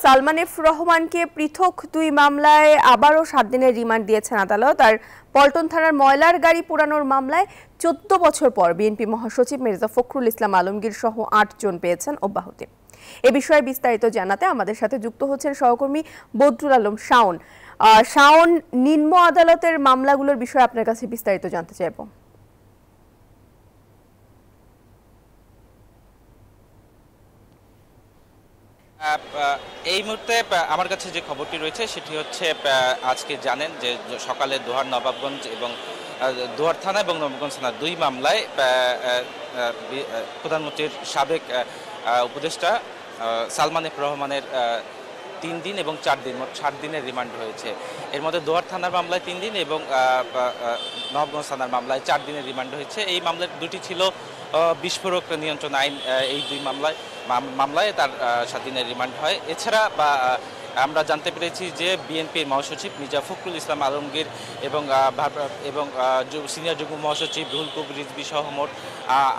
Salman F রহমানকে পৃথক দুই মামলায় আবারও 7 দিনের রিমান্ড দিয়েছেন আদালত। আর পল্টন থানার ময়লার গাড়ি পোড়ানোর মামলায় 14 বছর পর বিএনপি মহাসচিব মির্জা ফখরুল ইসলাম আলমগীর সহ 8 জন পেয়েছেন অব্যাহতি। এ বিষয়ে বিস্তারিত জানাতে আমাদের সাথে যুক্ত হচ্ছেন সহকর্মী বদরুল আলম শাওন। শাওন, নিম্ন আদালতের মামলাগুলোর বিষয়ে আপনার কাছে বিস্তারিত জানতে চাইব। এই মুহূর্তে আমার কাছে যে খবরটি রয়েছে সেটি হচ্ছে, আজকে জানেন যে সকালে দোহার নবাবগঞ্জ এবং দোহার থানা এবং নবাবগঞ্জ থানা দুই মামলায় প্রধানমন্ত্রীর সাবেক উপদেষ্টা সালমান এফ রহমানের 3 দিন এবং 4 দিন, মোট 7 দিনের রিমান্ড হয়েছে। এর মধ্যে দোহার থানার মামলায় 3 দিন এবং নবাবগঞ্জ থানার মামলায় 4 দিনের রিমান্ড হয়েছে। এই মামলার দুটি ছিল বিস্ফোরক নিয়ন্ত্রণ আইন, এই দুই মামলায় তার 7 দিনের রিমান্ড হয়। এছাড়া আমরা জানতে পেরেছি যে বিএনপির মহাসচিব মির্জা ফখরুল ইসলাম আলমগীর এবং সিনিয়র যুগ্ম মহাসচিব রুহুল কবির রিজভী সহ মোট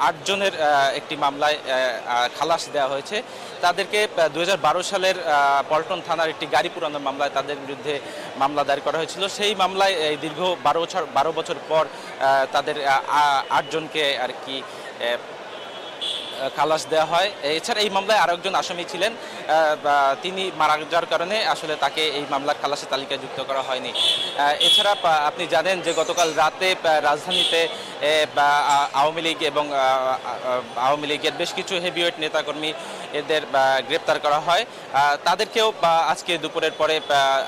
8 জনের একটি মামলায় খালাস দেওয়া হয়েছে। তাদেরকে 2012 সালের পল্টন থানার একটি গাড়ি পোড়ানোর মামলায় তাদের বিরুদ্ধে মামলা দায়ের করা হয়েছিল। সেই মামলায় দীর্ঘ 12 বছর পর তাদের 8 জনকে আর কি খালাস দেওয়া হয়। এছাড়া এই মামলায় আরেকজন আসামি ছিলেন, তিনি মারা যাওয়ার কারণে আসলে তাকে এই মামলার খালাসের তালিকায় যুক্ত করা হয়নি। এছাড়া আপনি জানেন যে গতকাল রাতে রাজধানীতে আওয়ামী লীগ এবং আওয়ামী লীগের বেশ কিছু হেভিওয়েট নেতাকর্মী এদের গ্রেপ্তার করা হয়। তাদেরকেও আজকে দুপুরের পরে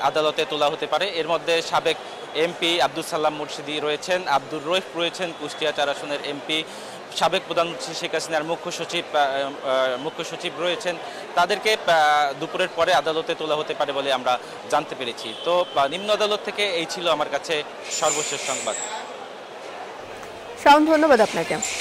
আদালতে তোলা হতে পারে। এর মধ্যে সাবেক এমপি আব্দুল সালাম মুর্শিদি রয়েছেন, আব্দুর রহিফ রয়েছেন, কুষ্টিয়া 4 আসনের এমপি, সাবেক প্রধানমন্ত্রী শেখ হাসিনার মুখ্য সচিব রয়েছেন। তাদেরকে দুপুরের পরে আদালতে তোলা হতে পারে বলে আমরা জানতে পেরেছি। তো নিম্ন আদালত থেকে এই ছিল আমার কাছে সর্বশেষ সংবাদ। শাওন, ধন্যবাদ আপনাকে।